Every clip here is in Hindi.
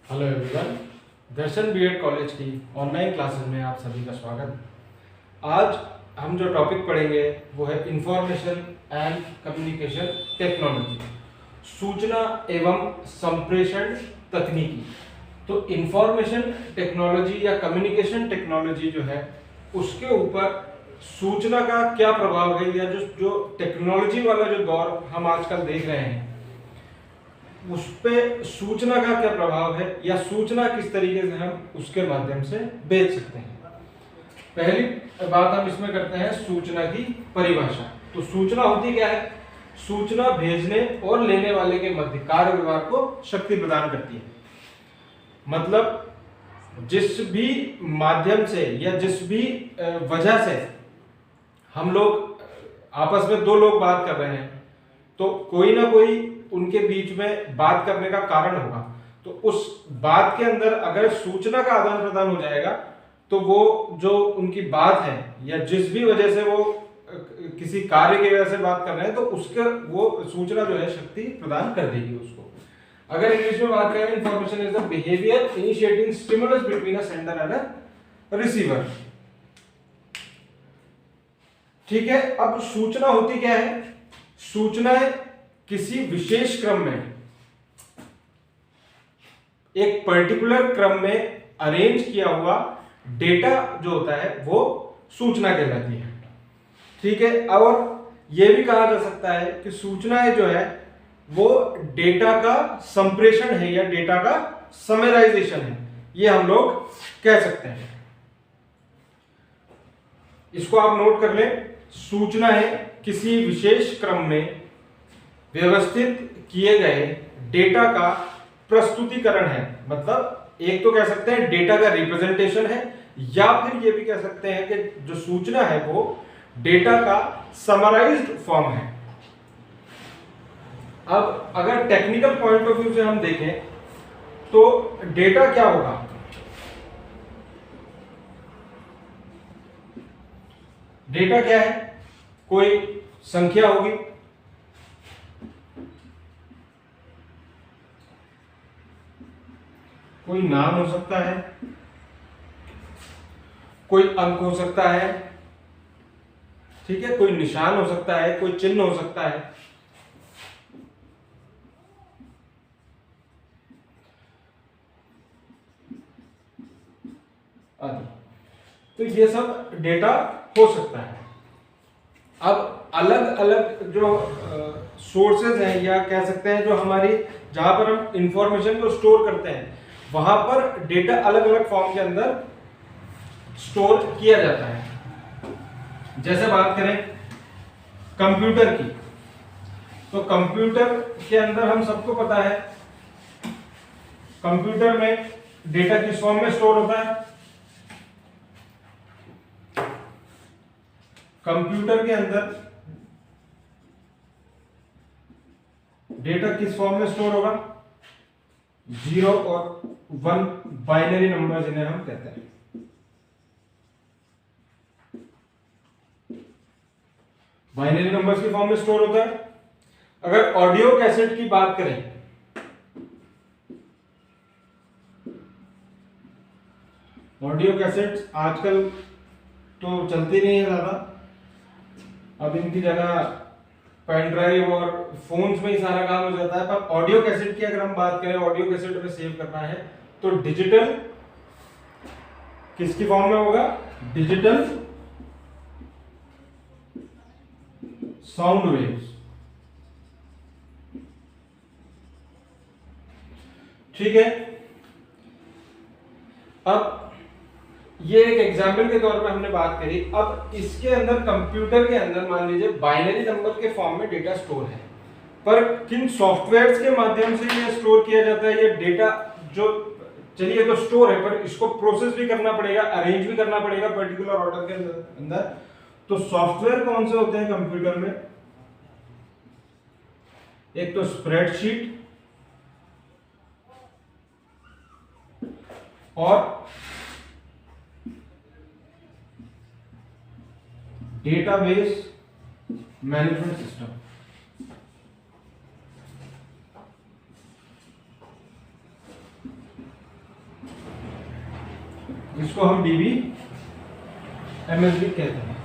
Hello everyone. Darshan BEd college की ऑनलाइन क्लासेस में आप सभी का स्वागत। आज हम जो टॉपिक पढ़ेंगे वो है इंफॉर्मेशन एंड कम्युनिकेशन टेक्नोलॉजी, सूचना एवं संप्रेषण तकनीकी। तो इंफॉर्मेशन टेक्नोलॉजी या कम्युनिकेशन टेक्नोलॉजी जो है उसके ऊपर सूचना का क्या प्रभाव है, या जो टेक्नोलॉजी वाला जो दौर हम आजकल देख रहे हैं उस पे सूचना का क्या प्रभाव है, या सूचना किस तरीके से हम उसके माध्यम से बेच सकते हैं। पहली बात हम इसमें करते हैं सूचना की परिभाषा। तो सूचना होती क्या है? सूचना भेजने और लेने वाले के मध्य कार्य व्यवहार को शक्ति प्रदान करती है। मतलब जिस भी माध्यम से या जिस भी वजह से हम लोग आपस में दो लोग बात कर रहे हैं, तो कोई ना कोई उनके बीच में बात करने का कारण होगा। तो उस बात के अंदर अगर सूचना का आदान प्रदान हो जाएगा तो वो जो उनकी बात है या जिस भी वजह से वो किसी कार्य की वजह से बात कर रहे हैं, तो उसके वो सूचना जो है शक्ति प्रदान कर देगी उसको। अगर इंग्लिश में बात करें, information is the behaviour initiating stimulus between a sender and a receiver. ठीक है। अब सूचना होती क्या है? सूचनाएं किसी विशेष क्रम में, एक पर्टिकुलर क्रम में अरेंज किया हुआ डेटा जो होता है वो सूचना कहलाती है। ठीक है। और यह भी कहा जा सकता है कि सूचनाएं जो है वो डेटा का संप्रेषण है या डेटा का समराइजेशन है, ये हम लोग कह सकते हैं। इसको आप नोट कर लें। सूचनाएं किसी विशेष क्रम में व्यवस्थित किए गए डेटा का प्रस्तुतिकरण है। मतलब एक तो कह सकते हैं डेटा का रिप्रेजेंटेशन है, या फिर ये भी कह सकते हैं कि जो सूचना है वो डेटा का समराइज्ड फॉर्म है। अब अगर टेक्निकल पॉइंट ऑफ व्यू से हम देखें तो डेटा क्या होगा? डेटा क्या है? कोई संख्या होगी, कोई नाम हो सकता है, कोई अंक हो सकता है, ठीक है, कोई निशान हो सकता है, कोई चिन्ह हो सकता है। आदि। तो ये सब डेटा हो सकता है। अब अलग अलग जो सोर्सेज हैं, या कह सकते हैं जो हमारी जहां पर हम इंफॉर्मेशन को स्टोर करते हैं, वहां पर डेटा अलग अलग फॉर्म के अंदर स्टोर किया जाता है। जैसे बात करें कंप्यूटर की, तो कंप्यूटर के अंदर हम सबको पता है कंप्यूटर में डेटा किस फॉर्म में स्टोर होता है? कंप्यूटर के अंदर डेटा किस फॉर्म में स्टोर होगा? 0 और 1 बाइनरी नंबर्स इन्हें हम कहते हैं। बाइनरी नंबर्स की फॉर्म में स्टोर होता है। अगर ऑडियो कैसेट की बात करें, ऑडियो कैसेट आजकल तो चलती नहीं है ज्यादा, अब इनकी जगह पेन ड्राइव और फोन्स में ही सारा काम हो जाता है। पर ऑडियो कैसेट की अगर हम बात करें, ऑडियो कैसेट में सेव करना है तो डिजिटल किसकी फॉर्म में होगा? Digital sound waves. ठीक है। अब ये एक एग्जाम्पल के तौर पे हमने बात करी। अब इसके अंदर, कंप्यूटर के अंदर मान लीजिए बाइनरी नंबर के फॉर्म में डेटा स्टोर है, पर किन सॉफ्टवेयर्स के माध्यम से ये स्टोर किया जाता है? ये डेटा जो, चलिए तो स्टोर है, पर इसको प्रोसेस भी करना पड़ेगा, अरेंज भी करना पड़ेगा पर्टिकुलर ऑर्डर के अंदर। तो सॉफ्टवेयर कौन से होते हैं कंप्यूटर में? एक तो स्प्रेडशीट और डेटाबेस मैनेजमेंट सिस्टम। इसको हम डीबी एमएसबी कहते हैं,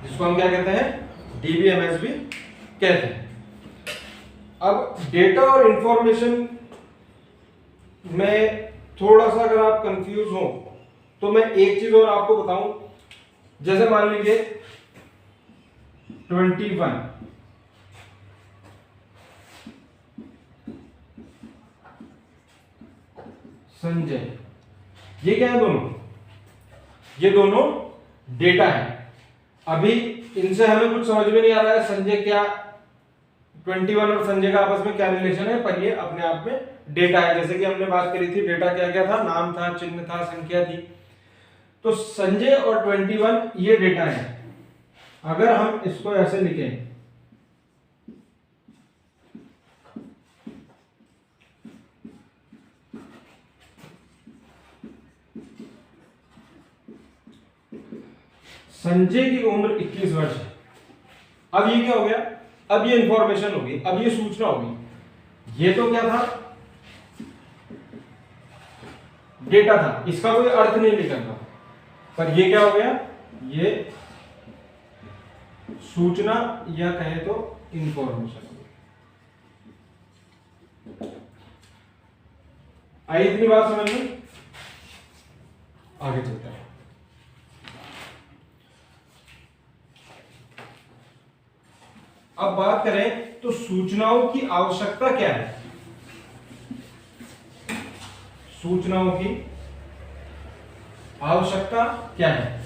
जिसको हम क्या कहते हैं, डीबी एमएसबी कहते हैं। अब डेटा और इंफॉर्मेशन में थोड़ा सा अगर आप कंफ्यूज हो तो मैं एक चीज और आपको बताऊं, जैसे मान लीजिए 21 संजय, ये क्या है, ये दोनों डेटा है। अभी इनसे हमें कुछ समझ में नहीं आ रहा है संजय क्या, 21 और संजय का आपस में क्या रिलेशन है, पर ये अपने आप में डेटा है। जैसे कि हमने बात करी थी, डेटा क्या क्या था, नाम था, चिन्ह था, संख्या थी। तो संजय और 21 ये डेटा है। अगर हम इसको ऐसे लिखें, संजय की उम्र 21 वर्ष है। अब ये क्या हो गया, अब ये इंफॉर्मेशन होगी, अब ये सूचना होगी। ये तो क्या था, डेटा था, इसका कोई अर्थ नहीं निकलता, पर ये क्या हो गया, ये सूचना या कहे तो इंफॉर्मेशन हो गई। आई इतनी बात समझ में? आगे चलते हैं। अब बात करें तो सूचनाओं की आवश्यकता क्या है। सूचनाओं की आवश्यकता क्या है?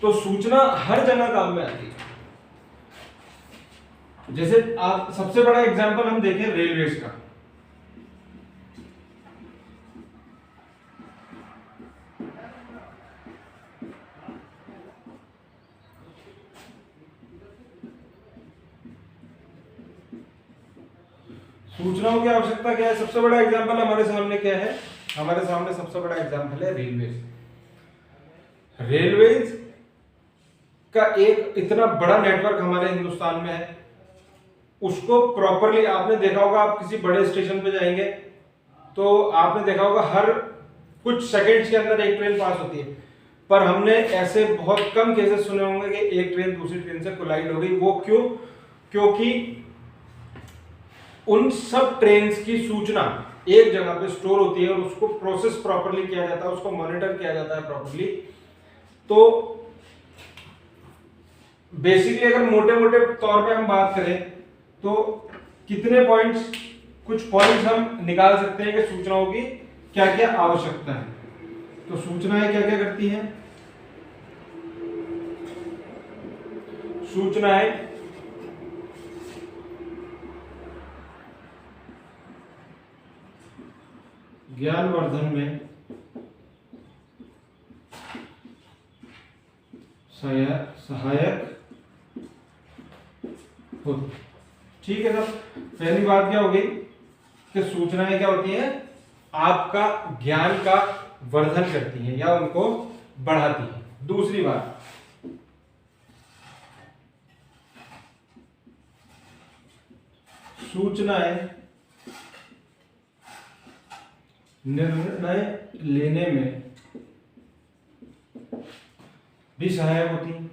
तो सूचना हर जगह काम में आती है। जैसे आप सबसे बड़ा एग्जांपल हम देखें रेलवेज का। सूचनाओं की आवश्यकता क्या है? सबसे बड़ा एग्जांपल हमारे सामने क्या है? हमारे सामने सबसे बड़ा एग्जांपल है रेलवेज। रेलवेज का एक इतना बड़ा नेटवर्क हमारे हिंदुस्तान में है, उसको प्रॉपरली आपने देखा होगा, आप किसी बड़े स्टेशन पे जाएंगे तो आपने देखा होगा हर कुछ सेकंड्स के अंदर एक ट्रेन पास होती है, पर हमने ऐसे बहुत कम केसेस सुने होंगे कि एक ट्रेन दूसरी ट्रेन से कोलाइड हो गई। वो क्यों? क्योंकि उन सब ट्रेन्स की सूचना एक जगह पे स्टोर होती है और उसको प्रोसेस प्रॉपरली किया जाता है, उसको मॉनिटर किया जाता है प्रॉपरली। तो बेसिकली अगर मोटे मोटे तौर पे हम बात करें तो कितने पॉइंट्स, कुछ पॉइंट्स हम निकाल सकते हैं कि सूचनाओं की क्या क्या आवश्यकता है। तो सूचनाएं क्या क्या करती हैं? सूचनाएं ज्ञानवर्धन में सहायक होती। ठीक है सर, पहली बात क्या होगी कि सूचनाएं क्या होती हैं? आपका ज्ञान का वर्धन करती हैं या उनको बढ़ाती हैं। दूसरी बात, सूचनाएं निर्णय लेने में भी सहायक होती हैं।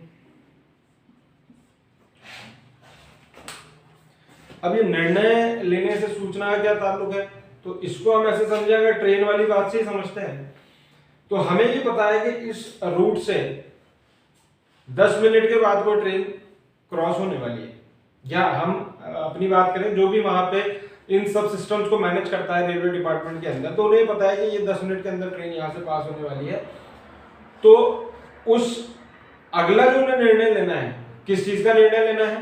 अब ये निर्णय लेने से सूचना का क्या ताल्लुक है? तो इसको हम ऐसे समझे, अगर ट्रेन वाली बात से ही समझते हैं तो हमें ये पता है कि इस रूट से 10 मिनट के बाद कोई ट्रेन क्रॉस होने वाली है, या हम अपनी बात करें जो भी वहां पे इन सब सिस्टम्स को मैनेज करता है रेलवे डिपार्टमेंट के अंदर, तो उन्हें पता है कि ये 10 मिनट के अंदर ट्रेन यहाँ से पास होने वाली है। तो उस अगला जो उन्हें निर्णय लेना है, किस चीज का निर्णय लेना है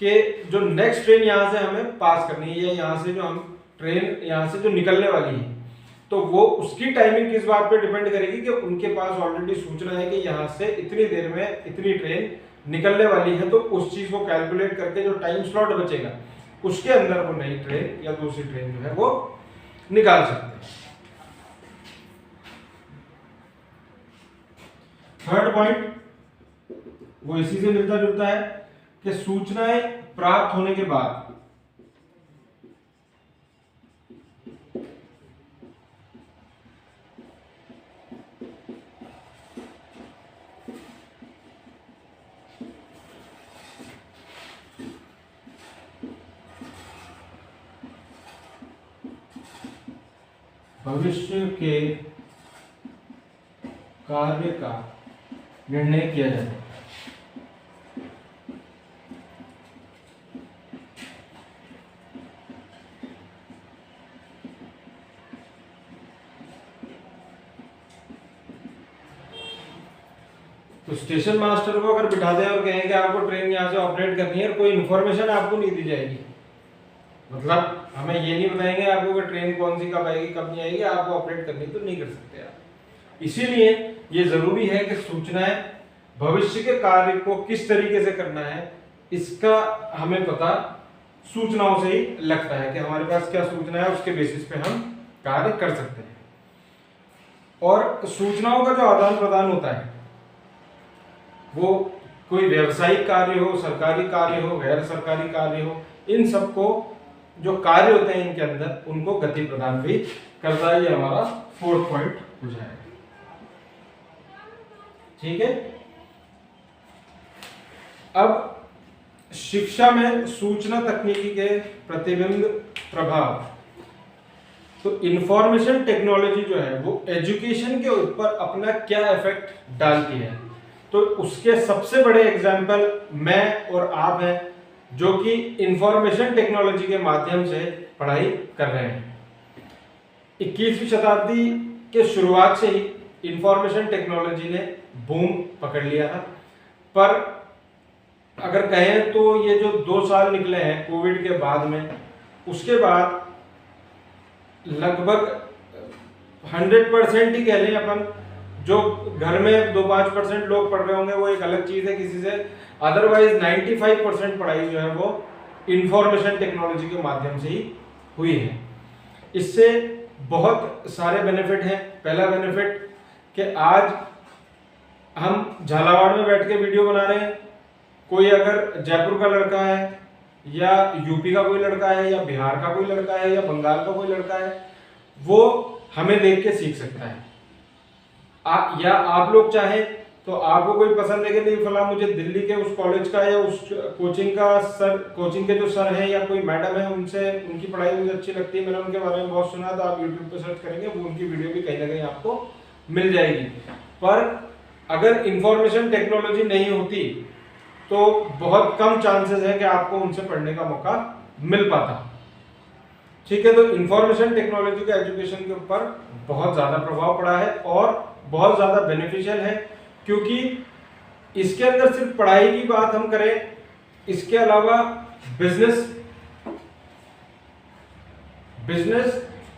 कि जो नेक्स्ट ट्रेन यहाँ से हमें पास करनी है, या यहाँ से जो हम ट्रेन यहाँ से जो निकलने वाली है, तो वो उसकी टाइमिंग किस बात पे डिपेंड करेगी कि उनके पास ऑलरेडी सूचना है कि यहाँ से इतनी देर में इतनी ट्रेन निकलने वाली है। तो उस चीज को कैलकुलेट करके जो टाइम स्लॉट बचेगा उसके अंदर वो नई ट्रेन या दूसरी ट्रेन जो है वो निकाल सकते हैं। थर्ड पॉइंट वो इसी से मिलता जुलता है कि सूचनाएं प्राप्त होने के बाद भविष्य के कार्य का निर्णय किया जाए। तो स्टेशन मास्टर को अगर बिठा दें और कहें कि आपको ट्रेन यहाँ से ऑपरेट करनी है और कोई इन्फॉर्मेशन आपको नहीं दी जाएगी, मतलब हमें ये नहीं बताएंगे आपको कि ट्रेन कौन सी कब आएगी कब नहीं आएगी, आपको ऑपरेट करनी तो नहीं कर सकते आप। इसीलिए ये जरूरी है कि सूचनाएं भविष्य के कार्य को किस तरीके से करना है इसका हमें पता सूचनाओं से ही लगता है कि हमारे पास क्या सूचना है, उसके बेसिस पे हम कार्य कर सकते हैं। और सूचनाओं का जो आदान प्रदान होता है वो कोई व्यवसायिक कार्य हो, सरकारी कार्य हो, गैर सरकारी कार्य हो, इन सबको जो कार्य होते हैं इनके अंदर उनको गति प्रदान भी करता है। ये हमारा 4th पॉइंट हो जाएगा। ठीक है, अब शिक्षा में सूचना तकनीकी के प्रतिबिंब प्रभाव। तो इंफॉर्मेशन टेक्नोलॉजी जो है वो एजुकेशन के ऊपर अपना क्या इफेक्ट डालती है, तो उसके सबसे बड़े एग्जाम्पल मैं और आप हैं जो कि इंफॉर्मेशन टेक्नोलॉजी के माध्यम से पढ़ाई कर रहे हैं। 21वीं शताब्दी के शुरुआत से ही इंफॉर्मेशन टेक्नोलॉजी ने बूम पकड़ लिया था, पर अगर कहें तो ये जो 2 साल निकले हैं कोविड के बाद में, उसके बाद लगभग 100% ही कह लें अपन, जो घर में 2-5% लोग पढ़ रहे होंगे वो एक अलग चीज है किसी से, अदरवाइज 95% पढ़ाई जो है वो इंफॉर्मेशन टेक्नोलॉजी के माध्यम से ही हुई है। इससे बहुत सारे बेनिफिट हैं। पहला बेनिफिट कि आज हम झालावाड़ में बैठ के वीडियो बना रहे हैं, कोई अगर जयपुर का लड़का है या यूपी का कोई लड़का है या बिहार का कोई लड़का है या बंगाल का कोई लड़का है, वो हमें देख के सीख सकता है। या आप लोग चाहें तो आपको कोई पसंद है कि नहीं फला मुझे दिल्ली के उस कॉलेज का या उस कोचिंग का सर, कोचिंग के जो सर हैं या कोई मैडम है उनसे उनकी पढ़ाई मुझे अच्छी लगती है, मैंने उनके बारे में बहुत सुना, तो आप यूट्यूब पे सर्च करेंगे वो उनकी वीडियो भी कहीं ना कहीं आपको मिल जाएगी। पर अगर इंफॉर्मेशन टेक्नोलॉजी नहीं होती तो बहुत कम चांसेस है कि आपको उनसे पढ़ने का मौका मिल पाता। ठीक है, तो इंफॉर्मेशन टेक्नोलॉजी का एजुकेशन के ऊपर बहुत ज्यादा प्रभाव पड़ा है और बहुत ज्यादा बेनिफिशियल है, क्योंकि इसके अंदर सिर्फ पढ़ाई की बात हम करें, इसके अलावा बिजनेस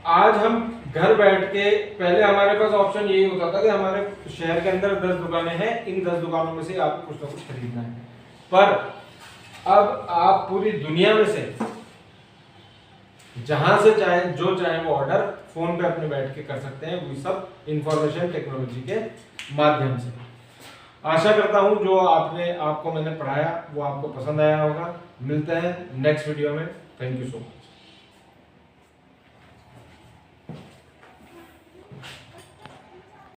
आज हम घर बैठ के, पहले हमारे पास ऑप्शन यही होता था कि हमारे शहर के अंदर 10 दुकानें हैं, इन 10 दुकानों में से आपको कुछ ना कुछ खरीदना है, पर अब आप पूरी दुनिया में से जहां से चाहे जो चाहे वो ऑर्डर फोन पे अपने बैठ के कर सकते हैं, वो सब इंफॉर्मेशन टेक्नोलॉजी के माध्यम से। आशा करता हूं जो आपको मैंने पढ़ाया वो आपको पसंद आया होगा। मिलते हैं नेक्स्ट वीडियो में। Thank you so much.